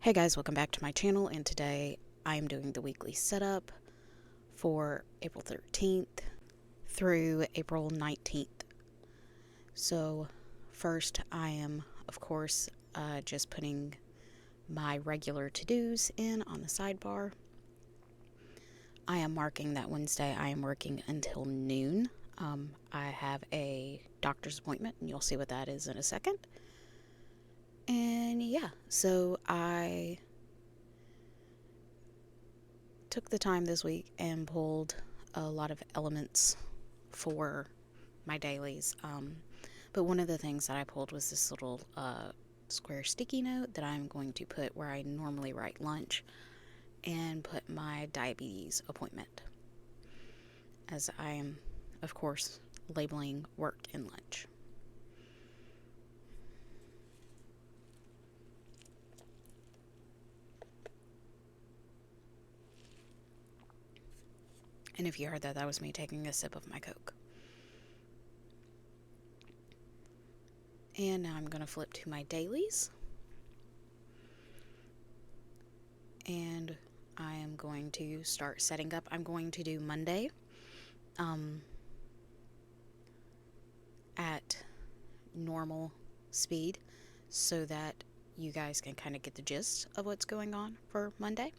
Hey guys, welcome back to my channel, and today I am doing the weekly setup for April 13th through April 19th. So first I am, of course, just putting my regular to-dos in on the sidebar. I am marking that Wednesday I am working until noon. I have a doctor's appointment, and you'll see what that is in a second. And yeah, so I took the time this week and pulled a lot of elements for my dailies. But one of the things that I pulled was this little square sticky note that I'm going to put where I normally write lunch and put my diabetes appointment, as I am, of course, labeling work and lunch. And if you heard that, that was me taking a sip of my Coke. And now I'm going to flip to my dailies. And I am going to start setting up. I'm going to do Monday at normal speed so that you guys can kind of get the gist of what's going on for Monday.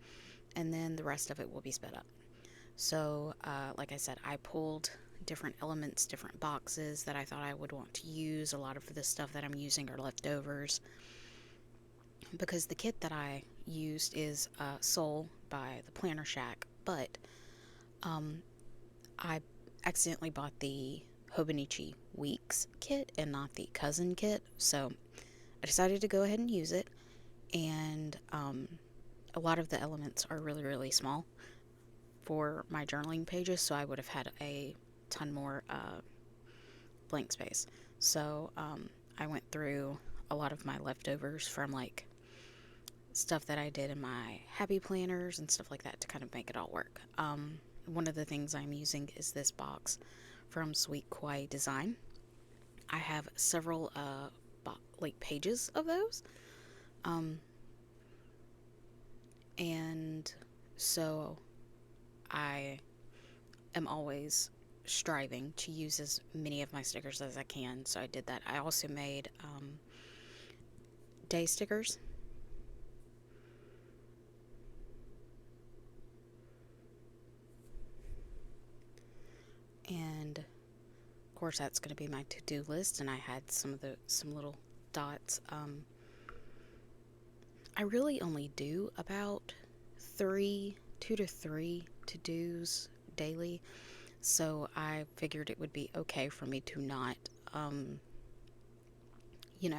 And then the rest of it will be sped up. So, like I said, I pulled different elements, different boxes that I thought I would want to use. A lot of the stuff that I'm using are leftovers, because the kit that I used is Seoul by the Planner Shack, but I accidentally bought the Hobonichi Weeks kit and not the cousin kit, so I decided to go ahead and use it. And a lot of the elements are really, really small for my journaling pages, so I would have had a ton more blank space. So I went through a lot of my leftovers from like stuff that I did in my happy planners and stuff like that to kind of make it all work. One of the things I'm using is this box from Sweet Kawaii Design. I have several like pages of those, and so I am always striving to use as many of my stickers as I can, so I did that. I also made day stickers, and of course that's going to be my to-do list. And I had some little dots. I really only do about 2 to 3 to-dos daily, so I figured it would be okay for me to not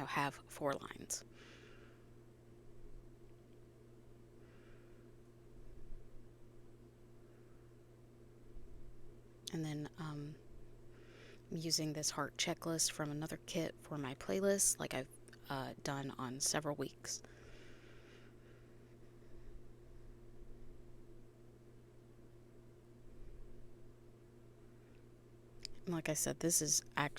have 4 lines. And then I'm using this heart checklist from another kit for my playlist, like I've done on several weeks. And like I said, this is I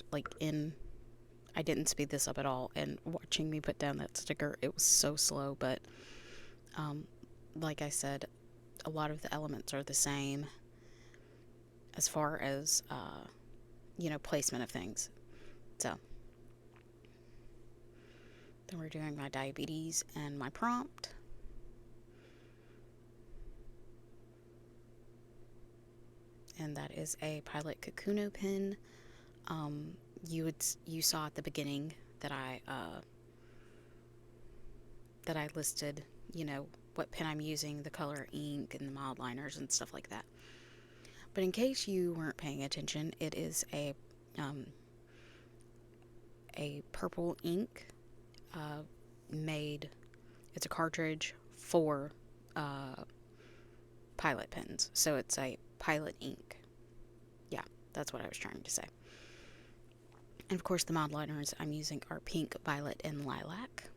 didn't speed this up at all, and watching me put down that sticker, it was so slow, but like I said, a lot of the elements are the same as far as placement of things. So then we're doing my diabetes and my prompt. And that is a Pilot Kakuno pin. You saw at the beginning that I listed, what pen I'm using, the color ink, and the mild liners and stuff like that. But in case you weren't paying attention, it is a purple ink made. It's a cartridge for Pilot pens, so it's a Pilot ink. Yeah, that's what I was trying to say. And of course, the mild liners I'm using are pink, violet, and lilac.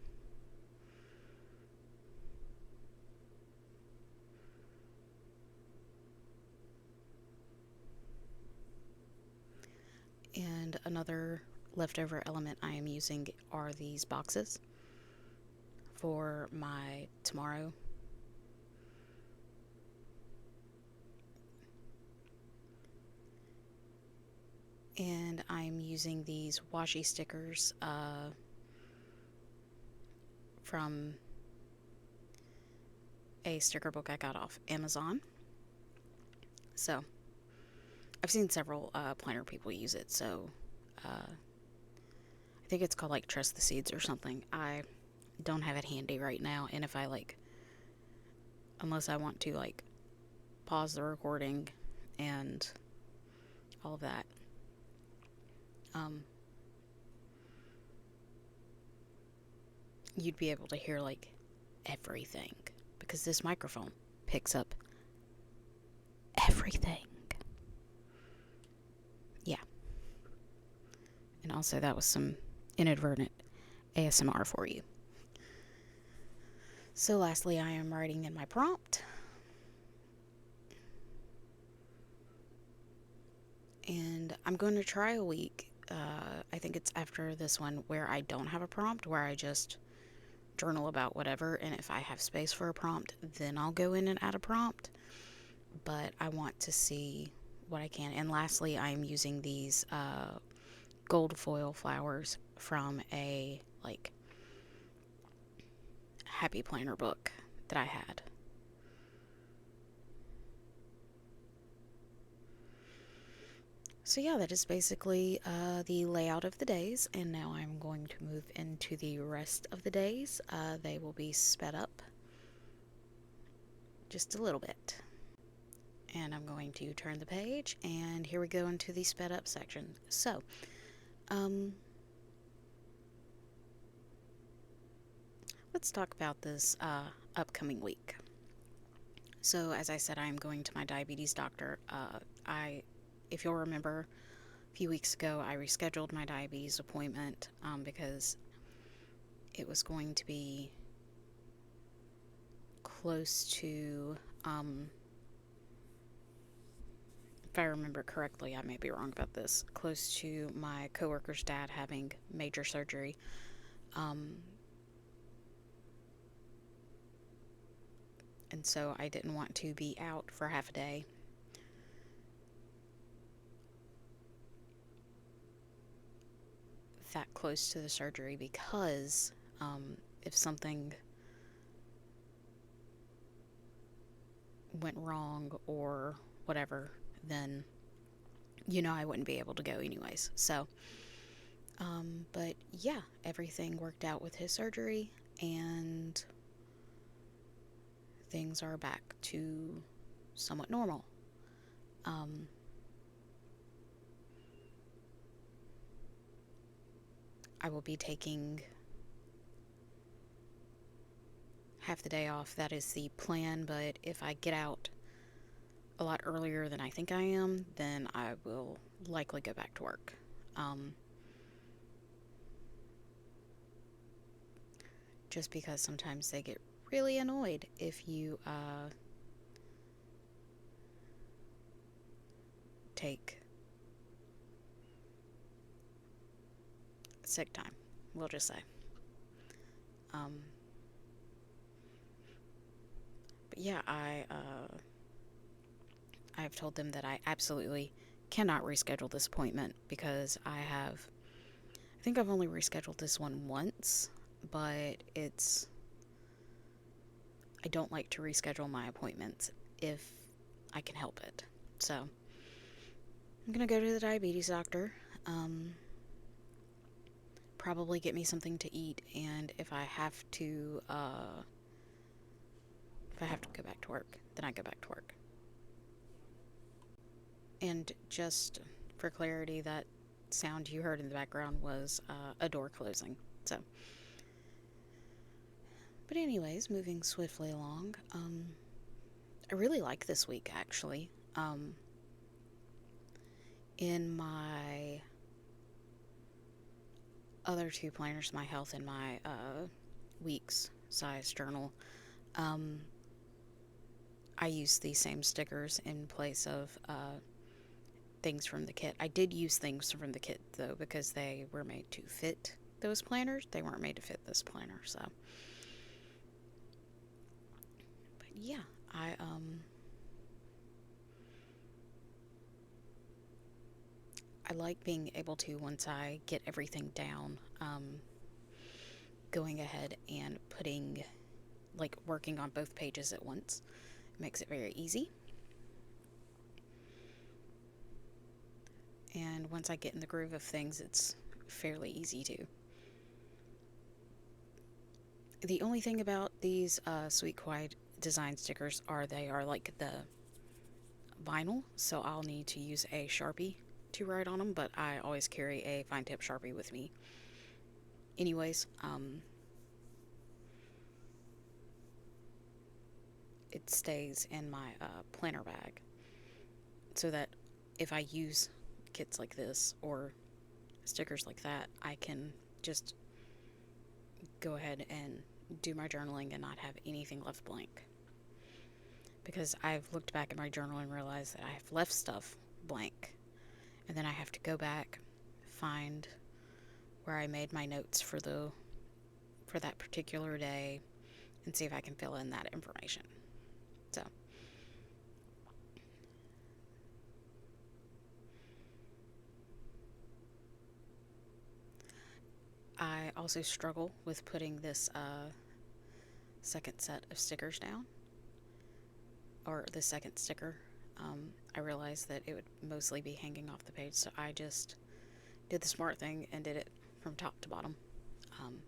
And another leftover element I am using are these boxes for my tomorrow. And I'm using these washi stickers from a sticker book I got off Amazon. So I've seen several planner people use it. So I think it's called like Trust the Seeds or something. I don't have it handy right now, and if I unless I want to pause the recording and all of that, um, you'd be able to hear everything because this microphone picks up everything. Yeah. And also, that was some inadvertent ASMR for you. So, lastly, I am writing in my prompt. And I'm going to try a week. I think it's after this one where I don't have a prompt, where I just journal about whatever. And if I have space for a prompt, then I'll go in and add a prompt. But I want to see what I can. And lastly, I'm using these gold foil flowers from a happy planner book that I had. So yeah, that is basically the layout of the days, and now I'm going to move into the rest of the days. They will be sped up just a little bit. And I'm going to turn the page, and here we go into the sped up section. So, let's talk about this upcoming week. So, as I said, I'm going to my diabetes doctor. If you'll remember, a few weeks ago, I rescheduled my diabetes appointment because it was going to be close to, if I remember correctly, I may be wrong about this, close to my coworker's dad having major surgery. And so I didn't want to be out for half a day. That close to the surgery because if something went wrong or whatever, then I wouldn't be able to go anyways. So, but yeah, everything worked out with his surgery, and things are back to somewhat normal. I will be taking half the day off. That is the plan, but if I get out a lot earlier than I think I am, then I will likely go back to work. Just because sometimes they get really annoyed if you take sick time, we'll just say. But yeah, I've told them that I absolutely cannot reschedule this appointment because I think I've only rescheduled this one once, but I don't like to reschedule my appointments if I can help it. So I'm going to go to the diabetes doctor, probably get me something to eat, and if I have to go back to work, then I go back to work. And just for clarity, that sound you heard in the background was a door closing. So, but anyways, moving swiftly along, I really like this week actually. In my other two planners, my health and my weeks size journal, I use these same stickers in place of things from the kit. I did use things from the kit though because they were made to fit those planners. They weren't made to fit this planner, so yeah, I I like being able to, once I get everything down, going ahead and putting, like, working on both pages at once. It makes it very easy. And once I get in the groove of things, it's fairly easy too. The only thing about these Sweet Quiet design stickers are they are like the vinyl, so I'll need to use a Sharpie to write on them, but I always carry a fine tip Sharpie with me. Anyways, it stays in my planner bag so that if I use kits like this or stickers like that, I can just go ahead and do my journaling and not have anything left blank. Because I've looked back at my journal and realized that I have left stuff blank. And then I have to go back, find where I made my notes for that particular day and see if I can fill in that information. So, I also struggle with putting this second set of stickers down, or the second sticker. I realized that it would mostly be hanging off the page, so I just did the smart thing and did it from top to bottom.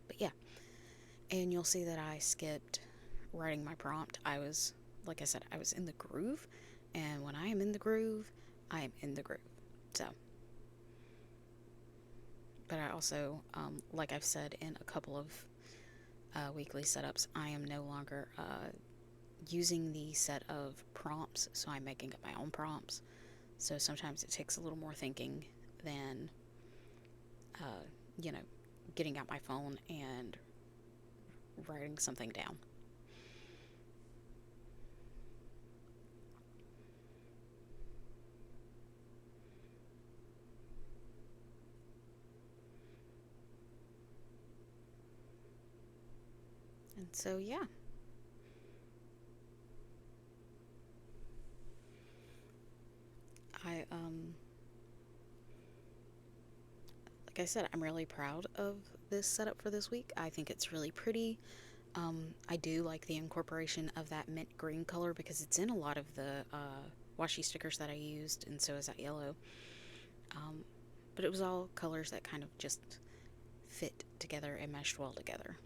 But yeah, and you'll see that I skipped writing my prompt. Like I said, I was in the groove, and when I am in the groove, I am in the groove. So, but I also, like I've said in a couple of weekly setups, I am no longer using the set of prompts, so I'm making up my own prompts. So sometimes it takes a little more thinking than, uh, you know, getting out my phone and writing something down. And so, yeah, I, like I said, I'm really proud of this setup for this week. I think it's really pretty. I do like the incorporation of that mint green color because it's in a lot of the washi stickers that I used, and so is that yellow. Um, but it was all colors that kind of just fit together and meshed well together.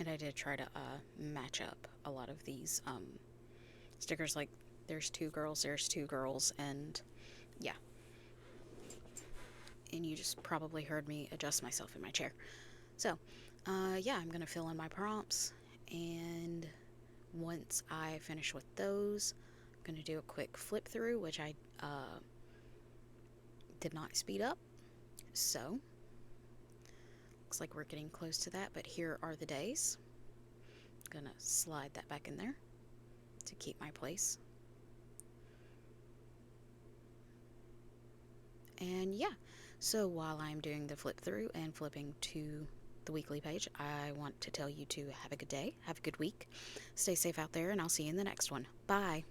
And I did try to match up a lot of these stickers, like there's two girls, and yeah. And you just probably heard me adjust myself in my chair. So, yeah, I'm going to fill in my prompts, and once I finish with those, I'm going to do a quick flip through, which I did not speed up. So, looks like we're getting close to that, but here are the days. I'm going to slide that back in there to keep my place. And yeah, so while I'm doing the flip through and flipping to the weekly page, I want to tell you to have a good day, have a good week, stay safe out there, and I'll see you in the next one. Bye.